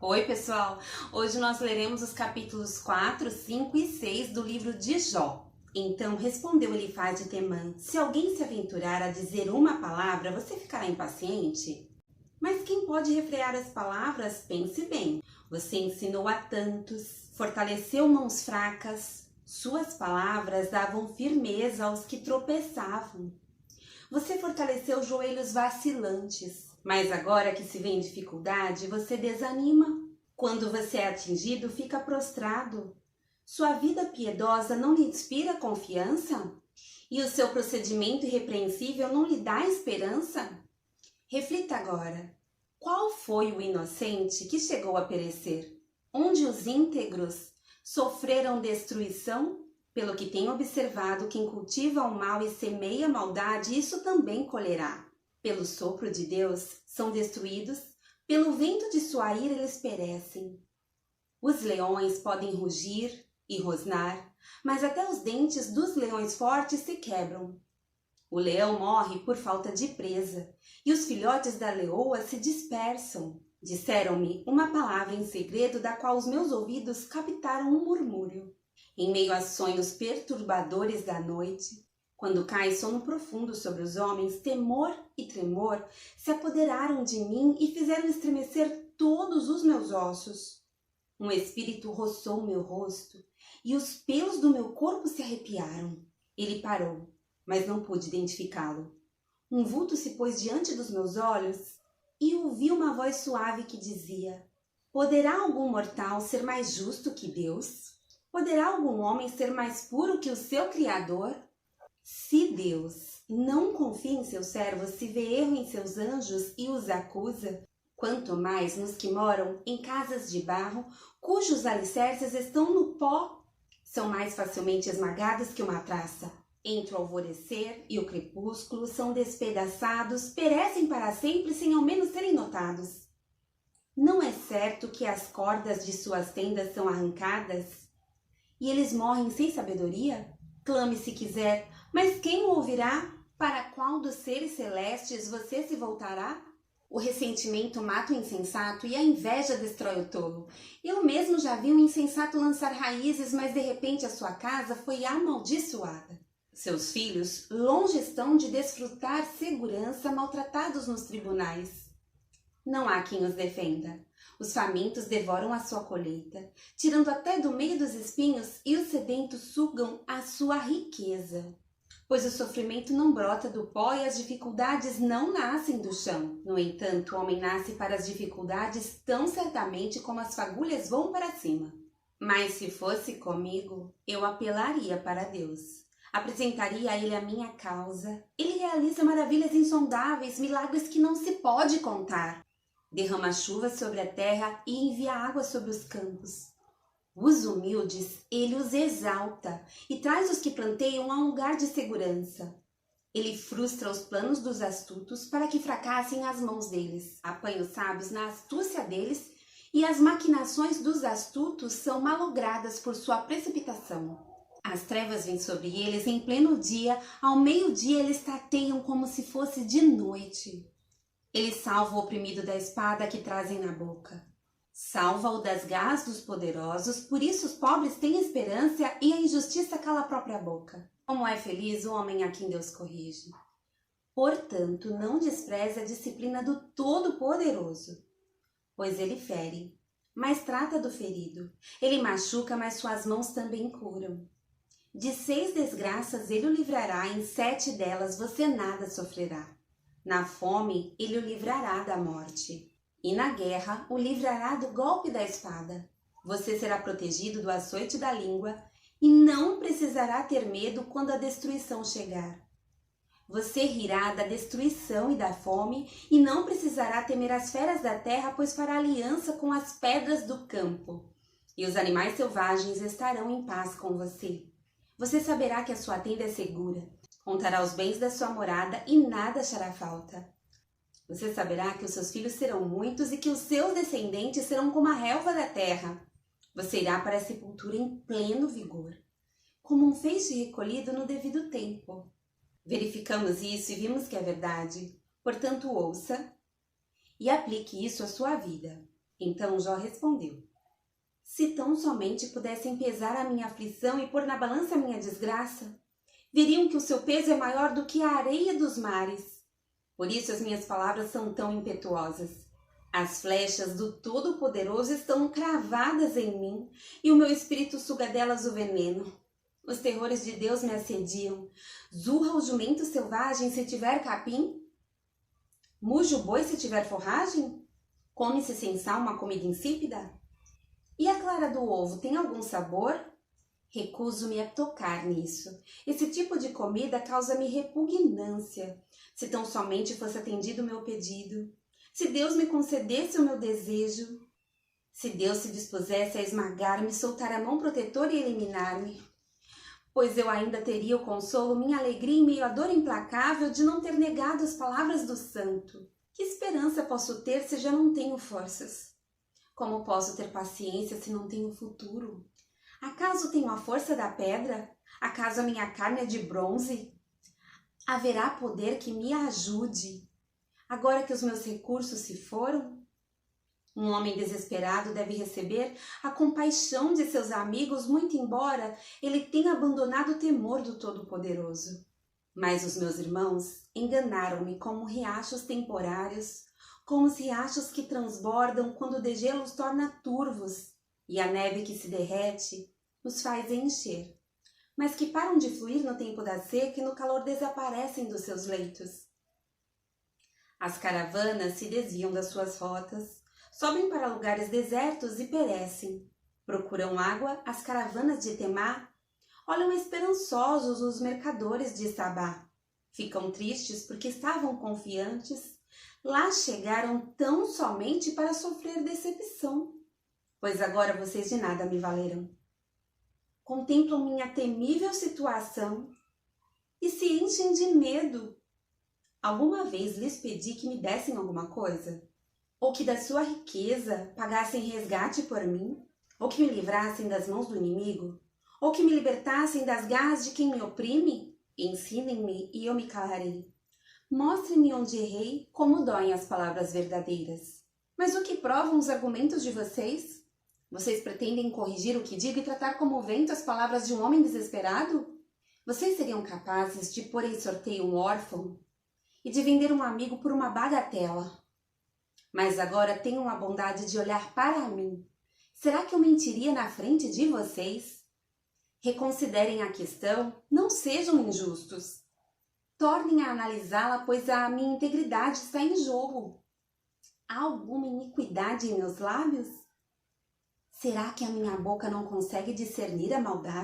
Oi, pessoal! Hoje nós leremos os capítulos 4, 5 e 6 do livro de Jó. Então respondeu Elifaz de Temã: se alguém se aventurar a dizer uma palavra, você ficará impaciente? Mas quem pode refrear as palavras? Pense bem. Você ensinou a tantos, fortaleceu mãos fracas, suas palavras davam firmeza aos que tropeçavam. Você fortaleceu joelhos vacilantes, mas agora que se vê em dificuldade, você desanima. Quando você é atingido, fica prostrado. Sua vida piedosa não lhe inspira confiança? E o seu procedimento irrepreensível não lhe dá esperança? Reflita agora. Qual foi o inocente que chegou a perecer? Onde os íntegros sofreram destruição? Pelo que tenho observado, quem cultiva o mal e semeia a maldade, isso também colherá. Pelo sopro de Deus são destruídos, pelo vento de sua ira eles perecem. Os leões podem rugir e rosnar, mas até os dentes dos leões fortes se quebram. O leão morre por falta de presa, e os filhotes da leoa se dispersam. Disseram-me uma palavra em segredo da qual os meus ouvidos captaram um murmúrio. Em meio a sonhos perturbadores da noite, quando cai sono profundo sobre os homens, temor e tremor se apoderaram de mim e fizeram estremecer todos os meus ossos. Um espírito roçou meu rosto e os pelos do meu corpo se arrepiaram. Ele parou, mas não pude identificá-lo. Um vulto se pôs diante dos meus olhos e ouvi uma voz suave que dizia: poderá algum mortal ser mais justo que Deus? Poderá algum homem ser mais puro que o seu Criador? Se Deus não confia em seus servos, se vê erro em seus anjos e os acusa, quanto mais nos que moram em casas de barro, cujos alicerces estão no pó, são mais facilmente esmagados que uma traça. Entre o alvorecer e o crepúsculo são despedaçados, perecem para sempre sem ao menos serem notados. Não é certo que as cordas de suas tendas são arrancadas? E eles morrem sem sabedoria? Clame se quiser, mas quem o ouvirá? Para qual dos seres celestes você se voltará? O ressentimento mata o insensato e a inveja destrói o tolo. Eu mesmo já vi um insensato lançar raízes, mas de repente a sua casa foi amaldiçoada. Seus filhos longe estão de desfrutar segurança, maltratados nos tribunais. Não há quem os defenda. Os famintos devoram a sua colheita, tirando até do meio dos espinhos, e os sedentos sugam a sua riqueza. Pois o sofrimento não brota do pó e as dificuldades não nascem do chão. No entanto, o homem nasce para as dificuldades tão certamente como as fagulhas vão para cima. Mas se fosse comigo, eu apelaria para Deus. Apresentaria a Ele a minha causa. Ele realiza maravilhas insondáveis, milagres que não se pode contar. Derrama chuva sobre a terra e envia água sobre os campos. Os humildes ele os exalta e traz os que planteiam a um lugar de segurança. Ele frustra os planos dos astutos para que fracassem as mãos deles. Apanha os sábios na astúcia deles e as maquinações dos astutos são malogradas por sua precipitação. As trevas vêm sobre eles em pleno dia, ao meio-dia eles tateiam como se fosse de noite. Ele salva o oprimido da espada que trazem na boca. Salva-o das garras dos poderosos, por isso os pobres têm esperança e a injustiça cala a própria boca. Como é feliz o homem a quem Deus corrige. Portanto, não despreze a disciplina do Todo-Poderoso, pois ele fere, mas trata do ferido. Ele machuca, mas suas mãos também curam. De 6 desgraças ele o livrará, em 7 delas você nada sofrerá. Na fome, ele o livrará da morte, e na guerra o livrará do golpe da espada. Você será protegido do açoite da língua, e não precisará ter medo quando a destruição chegar. Você rirá da destruição e da fome, e não precisará temer as feras da terra, pois fará aliança com as pedras do campo, e os animais selvagens estarão em paz com você. Você saberá que a sua tenda é segura. Contará os bens da sua morada e nada achará falta. Você saberá que os seus filhos serão muitos e que os seus descendentes serão como a relva da terra. Você irá para a sepultura em pleno vigor, como um feixe recolhido no devido tempo. Verificamos isso e vimos que é verdade. Portanto, ouça e aplique isso à sua vida. Então Jó respondeu: se tão somente pudessem pesar a minha aflição e pôr na balança a minha desgraça, veriam que o seu peso é maior do que a areia dos mares. Por isso as minhas palavras são tão impetuosas. As flechas do Todo-Poderoso estão cravadas em mim, e o meu espírito suga delas o veneno. Os terrores de Deus me assediam. Zurra o jumento selvagem se tiver capim? Muge o boi se tiver forragem? Come-se sem sal uma comida insípida? E a clara do ovo tem algum sabor? Recuso-me a tocar nisso. Esse tipo de comida causa-me repugnância. Se tão somente fosse atendido o meu pedido, se Deus me concedesse o meu desejo, se Deus se dispusesse a esmagar-me, soltar a mão protetora e eliminar-me, pois eu ainda teria o consolo, minha alegria em meio à dor implacável de não ter negado as palavras do santo. Que esperança posso ter se já não tenho forças? Como posso ter paciência se não tenho futuro? Acaso tenho a força da pedra? Acaso a minha carne é de bronze? Haverá poder que me ajude, agora que os meus recursos se foram? Um homem desesperado deve receber a compaixão de seus amigos, muito embora ele tenha abandonado o temor do Todo-Poderoso. Mas os meus irmãos enganaram-me como riachos temporários, como os riachos que transbordam quando o degelo os torna turvos, e a neve que se derrete os faz encher, mas que param de fluir no tempo da seca e no calor desaparecem dos seus leitos. As caravanas se desviam das suas rotas, sobem para lugares desertos e perecem. Procuram água as caravanas de Temá, olham esperançosos os mercadores de Sabá. Ficam tristes porque estavam confiantes. Lá chegaram tão somente para sofrer decepção, pois agora vocês de nada me valeram. Contemplam minha temível situação e se enchem de medo. Alguma vez lhes pedi que me dessem alguma coisa? Ou que da sua riqueza pagassem resgate por mim? Ou que me livrassem das mãos do inimigo? Ou que me libertassem das garras de quem me oprime? Ensinem-me e eu me calarei. Mostrem-me onde errei, como doem as palavras verdadeiras. Mas o que provam os argumentos de vocês? Vocês pretendem corrigir o que digo e tratar como vento as palavras de um homem desesperado? Vocês seriam capazes de pôr em sorteio um órfão e de vender um amigo por uma bagatela. Mas agora tenham a bondade de olhar para mim. Será que eu mentiria na frente de vocês? Reconsiderem a questão, não sejam injustos. Tornem a analisá-la, pois a minha integridade está em jogo. Há alguma iniquidade em meus lábios? Será que a minha boca não consegue discernir a maldade?